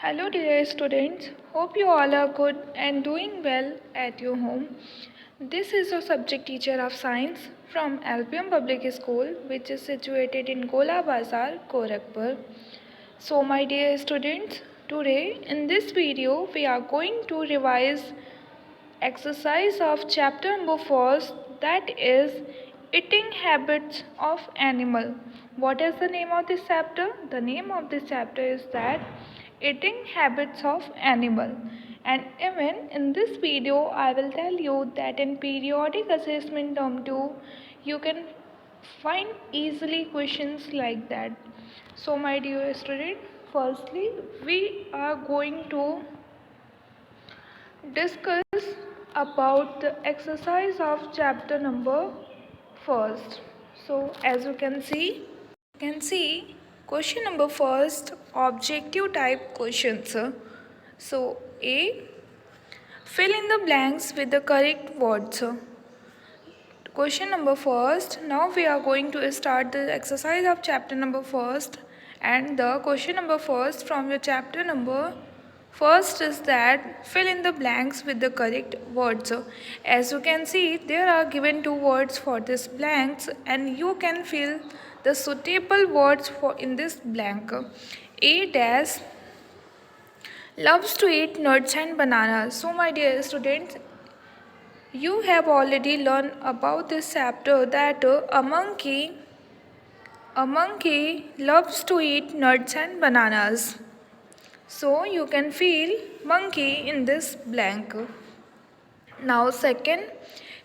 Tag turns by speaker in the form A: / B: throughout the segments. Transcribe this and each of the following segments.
A: Hello, dear students. Hope you all are good and doing well at your home. This is your subject teacher of science from LPM Public School, which is situated in Gola Bazar, Gorakhpur. So, my dear students, today in this video we are going to revise exercise of chapter number 4, that is eating habits of animal. What is the name of this chapter? The name of this chapter is that eating habits of animal. And even in this video I will tell you that in periodic assessment term 2 you can find easily questions like that. So my dear student, firstly we are going to discuss about the exercise of chapter number first. So as you can see question number first, objective type questions. So A, fill in the blanks with the correct words. Question number first. Now we are going to start the exercise of chapter number first, and the question number first from your chapter number first is that fill in the blanks with the correct words. As you can see, there are given two words for this blanks, and you can fill the suitable words for in this blank. A dash loves to eat nuts and bananas. So my dear students, you have already learned about this chapter that a monkey loves to eat nuts and bananas. So you can fill monkey in this blank. Now second,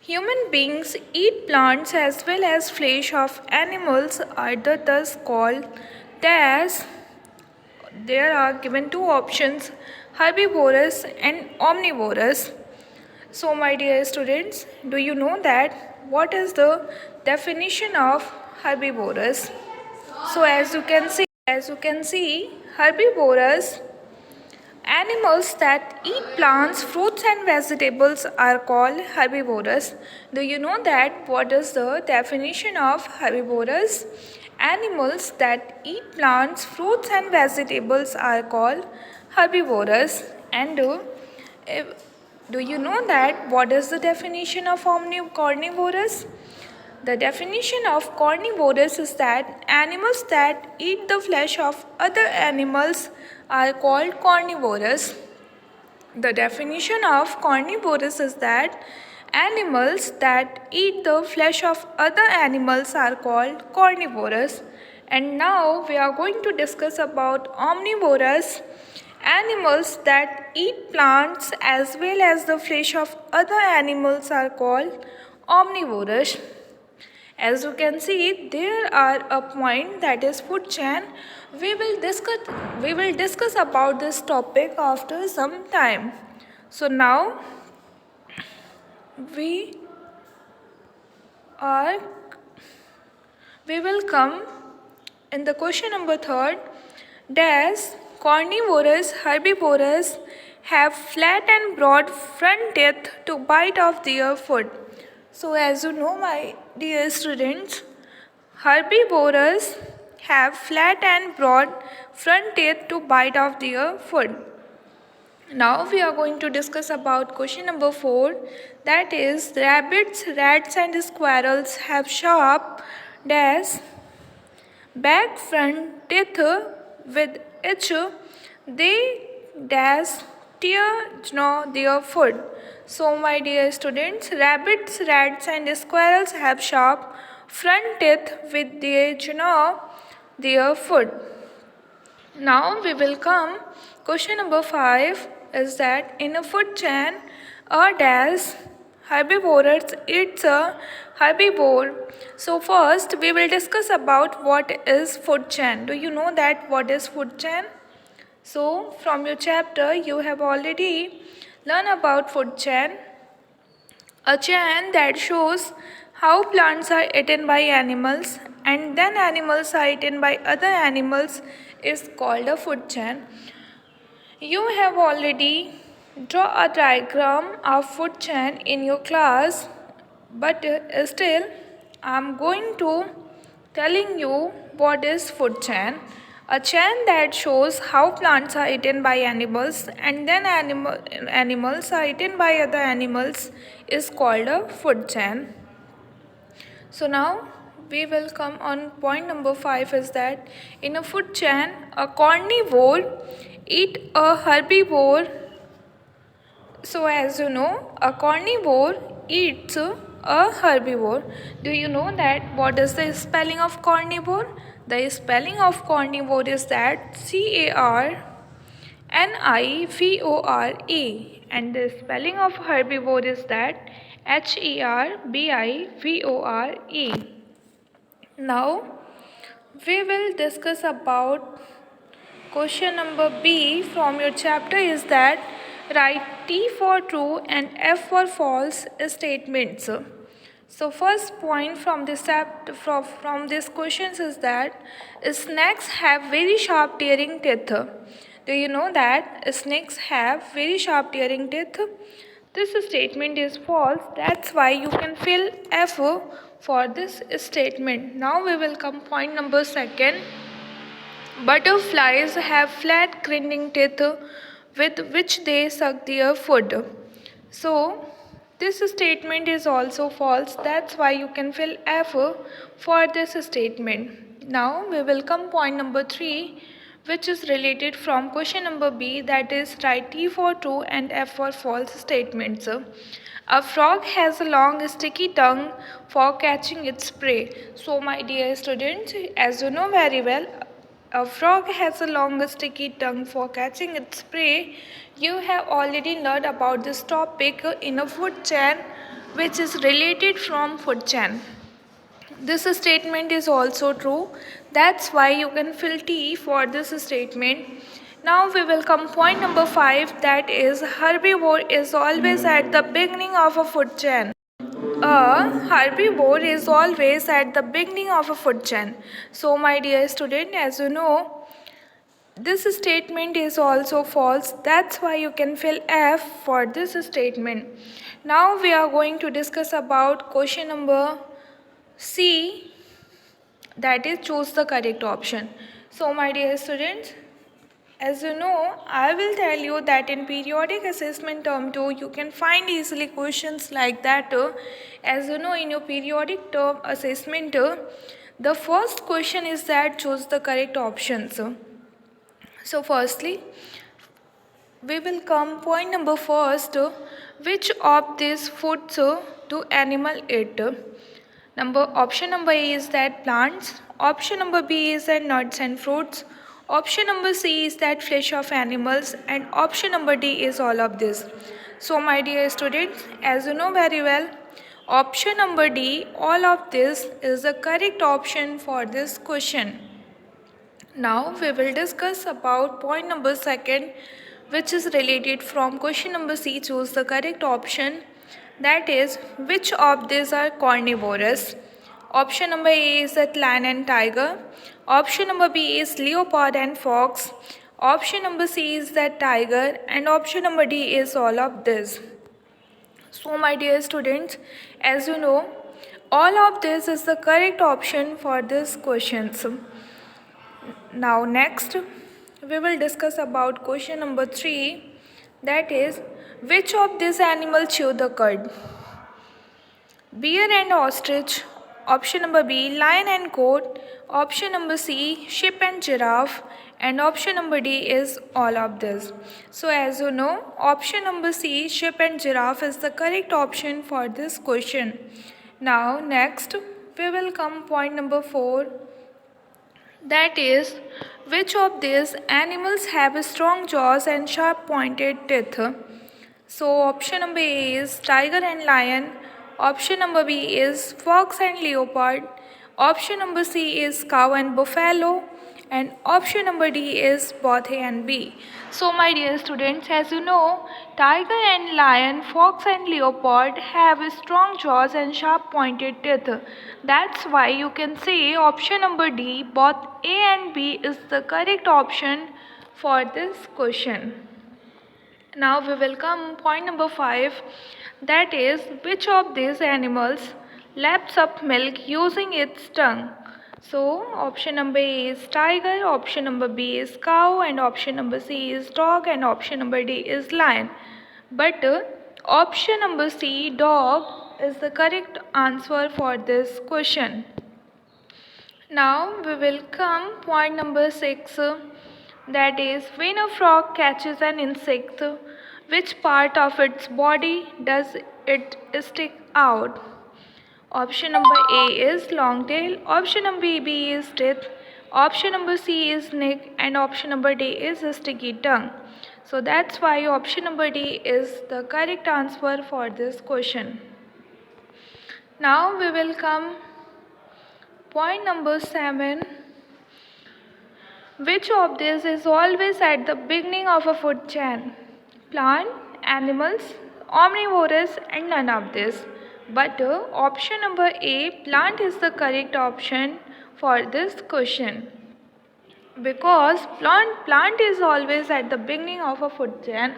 A: human beings eat plants as well as flesh of animals are thus called dash. There are given two options, herbivorous and omnivorous. So my dear students, do you know that what is the definition of herbivorous? So as you can see, herbivorous animals that eat plants, fruits and vegetables are called herbivorous. Do you know that what is the definition of herbivorous? Animals that eat plants, fruits and vegetables are called herbivorous. And do you know that what is the definition of carnivorous? The definition of carnivorous is that animals that eat the flesh of other animals are called carnivorous. The definition of carnivorous is that animals that eat the flesh of other animals are called carnivorous. And now we are going to discuss about omnivorous. Animals that eat plants as well as the flesh of other animals are called omnivorous. As you can see, there are a point that is food chain. We will discuss about this topic after some time. So now we are we will come in the question number third. Dash carnivorous, herbivorous have flat and broad front teeth to bite off their food. So as you know, my dear students, herbivores have flat and broad front teeth to bite off their food. Now we are going to discuss about question number 4, that is rabbits, rats and squirrels have sharp dash back front teeth with each they dash tear gnaw their food. So my dear students, rabbits, rats and squirrels have sharp front teeth with they gnaw their food. Now we will come question number 5 is that in a food chain a dash herbivore eats a herbivore. So first we will discuss about what is food chain. Do you know that what is food chain? So from your chapter you have already learned about food chain. A chain that shows how plants are eaten by animals and then animals are eaten by other animals is called a food chain. You have already draw a diagram of food chain in your class, but still I am going to telling you what is food chain. A chain that shows how plants are eaten by animals and then animals are eaten by other animals is called a food chain. So now we will come on point number 5 is that in a food chain a carnivore eat a herbivore. So as you know, a carnivore eats a herbivore. Do you know that what is the spelling of carnivore? The spelling of carnivore is that CARNIVORE, and the spelling of herbivore is that HERBIVORE. Now we will discuss about question number B from your chapter is that write T for true and F for false statements. So first point from this from this questions is that snakes have very sharp tearing teeth. Do you know that snakes have very sharp tearing teeth? This statement is false. That's why you can fill F for this statement. Now we will come point number second. Butterflies have flat grinding teeth with which they suck their food. So, this statement is also false. That's why you can fill F for this statement. Now, we will come point number 3, which is related from question number B, that is write T for true and F for false statements. A frog has a long sticky tongue for catching its prey. So, my dear students, as you know very well, a frog has a long sticky tongue for catching its prey. You have already learned about this topic in a food chain, which is related from food chain. This statement is also true. That's why you can fill T for this statement. Now we will come point number 5, that is herbivore is always at the beginning of a food chain. A herbivore is always at the beginning of a food chain. So my dear student, as you know, this statement is also false. That's why you can fill F for this statement. Now we are going to discuss about question number C, that is choose the correct option. So my dear students, as you know, I will tell you that in periodic assessment term 2, you can find easily questions like that. As you know, in your periodic term assessment, the first question is that choose the correct options. So firstly, we will come point number first, which of these foods do animal eat? Option number A is that plants, option number B is that nuts and fruits, option number C is that flesh of animals, and option number D is all of this. So my dear students, as you know very well, option number D, all of this, is the correct option for this question. Now we will discuss about point number second, which is related from question number C, choose the correct option, that is which of these are carnivorous. Option number A is that lion and tiger, option number B is leopard and fox, option number C is that tiger, and option number D is all of this. So my dear students, as you know, all of this is the correct option for this questions. Now next we will discuss about question number 3, that is which of these animals chew the cud? Bear and ostrich, option number B lion and goat, option number C sheep and giraffe, and option number D is all of this. So as you know, option number C sheep and giraffe is the correct option for this question. Now next we will come point number 4, that is which of these animals have strong jaws and sharp pointed teeth? So option number A is tiger and lion, option number B is fox and leopard, option number C is cow and buffalo, and option number D is both A and B. So my dear students, as you know, tiger and lion, fox and leopard have strong jaws and sharp pointed teeth. That's why you can say option number D, both A and B, is the correct option for this question. Now we will come point number 5, that is which of these animals laps up milk using its tongue? So option number A is tiger, option number B is cow, and option number C is dog, and option number D is lion. But option number C, dog, is the correct answer for this question. Now we will come point number 6, that is, when a frog catches an insect, which part of its body does it stick out? Option number A is long tail, option number B is teeth, option number C is neck, and option number D is sticky tongue. So that's why option number D is the correct answer for this question. Now we will come point number 7. Which of these is always at the beginning of a food chain? Plant, animals, omnivorous, and none of this. But option number A, plant, is the correct option for this question. Because plant is always at the beginning of a food chain.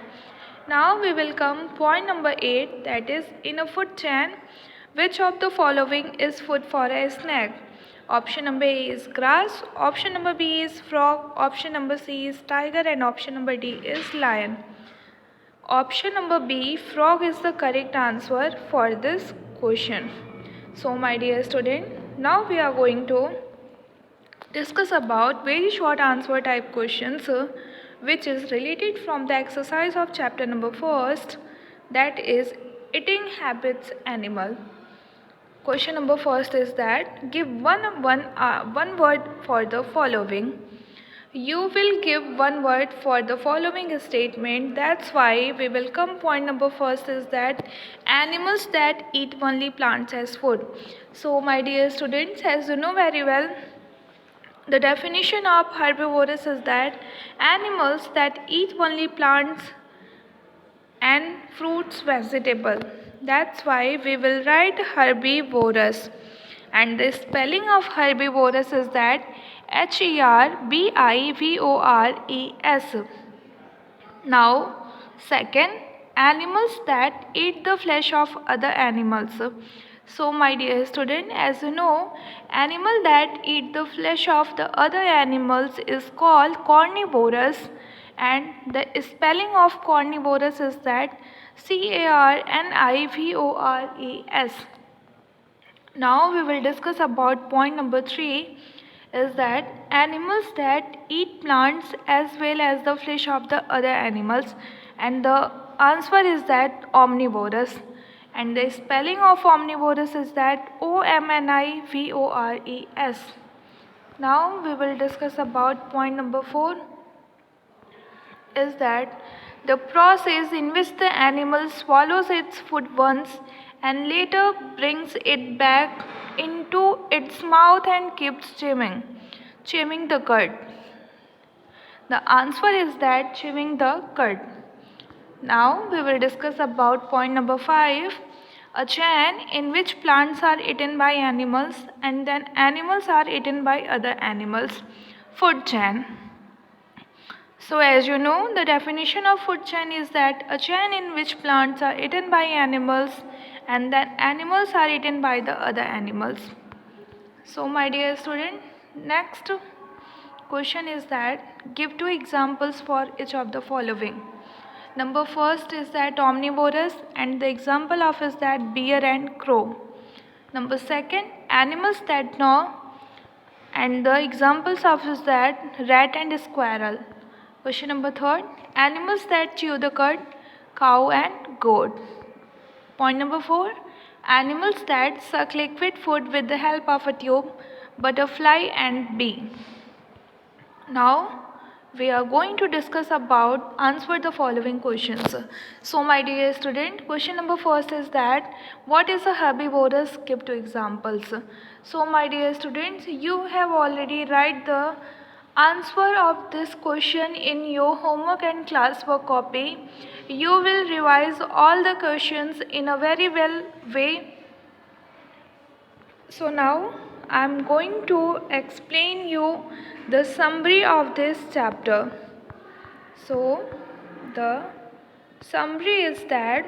A: Now we will come point number 8, that is, in a food chain, which of the following is food for a snake? Option number A is grass, option number B is frog, option number C is tiger, and option number D is lion. Option number B, frog, is the correct answer for this question. So my dear student, now we are going to discuss about very short answer type questions which is related from the exercise of chapter number 1st, that is eating habits animal. Question number 1st is that give one word for the following. You will give one word for the following statement. That's why we will come point number 1st is that animals that eat only plants as food. So my dear students, as you know very well, the definition of herbivorous is that animals that eat only plants and fruits, vegetable. That's why we will write herbivorous. And the spelling of herbivorous is that HERBIVORES. Now, second, animals that eat the flesh of other animals. So my dear student, as you know, animal that eat the flesh of the other animals is called carnivorous, and the spelling of carnivorous is that CARNIVORES. Now we will discuss about point number 3 is that animals that eat plants as well as the flesh of the other animals, and the answer is that omnivorous, and the spelling of omnivorous is that OMNIVORES. Now we will discuss about point number 4 is that the process in which the animal swallows its food once and later brings it back into its mouth and keeps chewing the cud. The answer is that chewing the cud. Now we will discuss about point number 5, a chain in which plants are eaten by animals and then animals are eaten by other animals. Food chain. So as you know, the definition of food chain is that a chain in which plants are eaten by animals and then animals are eaten by the other animals. So my dear student, next question is that give 2 examples for each of the following. Number 1st is that omnivorous, and the example of is that bear and crow. Number 2nd, animals that gnaw, and the examples of is that rat and squirrel. Question number 3rd, animals that chew the cud, cow and goat. Point number 4, animals that suck liquid food with the help of a tube, butterfly and bee. Now we are going to discuss about answer the following questions. So my dear student, question number 1st is that what is a herbivorous? Give 2 examples. So my dear students, you have already write the answer of this question in your homework and classwork copy. You will revise all the questions in a very well way. So now I am going to explain you the summary of this chapter. So the summary is that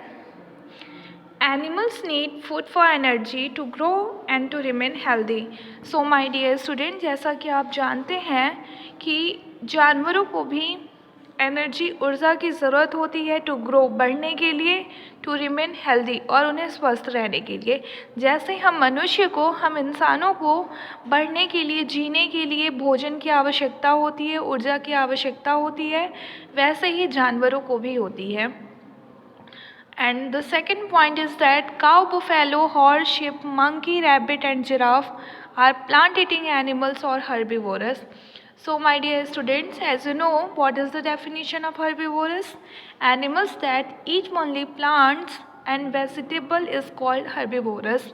A: animals need food for energy to grow and to remain healthy. So my dear student, जैसा कि आप जानते हैं कि जानवरों को भी energy ऊर्जा की ज़रूरत होती है टू ग्रो, बढ़ने के लिए, टू रिमेन हेल्दी, और उन्हें स्वस्थ रहने के लिए। जैसे हम मनुष्य को, हम इंसानों को बढ़ने के लिए, जीने के लिए भोजन की आवश्यकता होती है, ऊर्जा की आवश्यकता होती है, वैसे ही जानवरों को भी होती है। And the second point is that cow, buffalo, horse, sheep, monkey, rabbit and giraffe are plant-eating animals or herbivorous. So my dear students, as you know, what is the definition of herbivorous? Animals that eat only plants and vegetable is called herbivorous.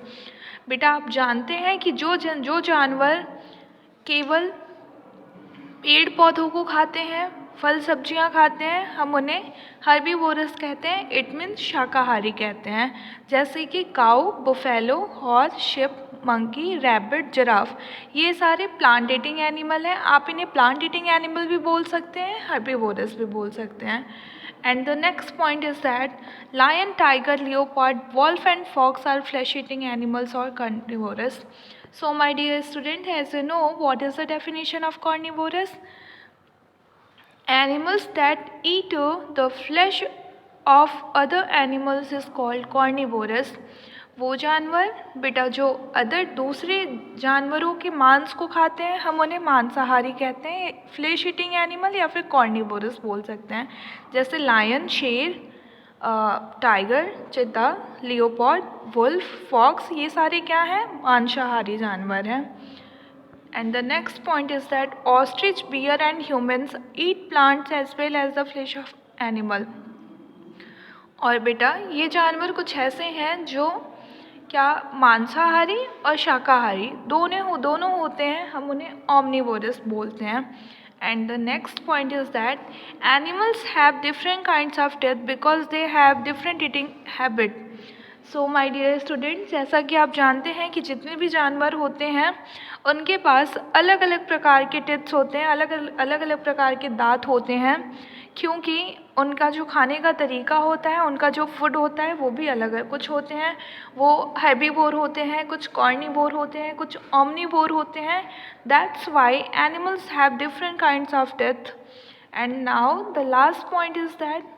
A: बेटा आप जानते हैं कि जो जानवर केवल पेड़ पौधों को खाते हैं, फल सब्जियां खाते हैं, हम उन्हें हर्बीवोरस कहते हैं। इट मीन्स शाकाहारी कहते हैं। जैसे कि cow, buffalo, horse, sheep, monkey, rabbit, giraffe, ये सारे प्लांट ईटिंग एनिमल हैं। आप इन्हें प्लांट ईटिंग एनिमल भी बोल सकते हैं, हर्बीवोरस भी बोल सकते हैं। And the next point is that lion, tiger, leopard, wolf and fox are flesh-eating animals or carnivorous. So my dear student, as you know, what is the definition of carnivorous? Animals that eat the flesh of other animals is called carnivorous. वो जानवर बेटा जो दूसरे जानवरों के मांस को खाते हैं, हम उन्हें मांसाहारी कहते हैं, फ्लेश ईटिंग एनिमल या फिर कार्निवोरस बोल सकते हैं। जैसे लायन, शेर, टाइगर, चीता, लियोपार्ड, वुल्फ, फॉक्स, ये सारे क्या हैं? मांसाहारी जानवर हैं। And the next point is that ostrich, bear and humans eat plants as well as the flesh of animal. और बेटा ये जानवर कुछ ऐसे हैं जो क्या मांसाहारी और शाकाहारी दोनों होते हैं, हम उन्हें omnivorous बोलते हैं। And the next point is that animals have different kinds of teeth because they have different eating habit. So my dear students, जैसा कि आप जानते हैं कि जितने भी जानवर होते हैं उनके पास अलग अलग प्रकार के टिप्स होते हैं, अलग अलग प्रकार के दांत होते हैं, क्योंकि उनका जो खाने का तरीका होता है, उनका जो फूड होता है वो भी अलग है। कुछ होते हैं वो हेर्बीवोर होते हैं, कुछ कार्निवोर होते हैं, कुछ ओमनिवोर होते हैं। That's why animals have different kinds of teeth. And now the last point is that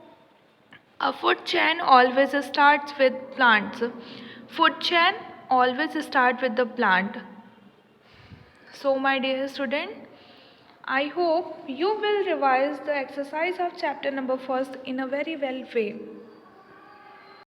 A: a food chain always starts with plants. Food chain always start with the plant. So my dear student, I hope you will revise the exercise of chapter number 1 in a very well way.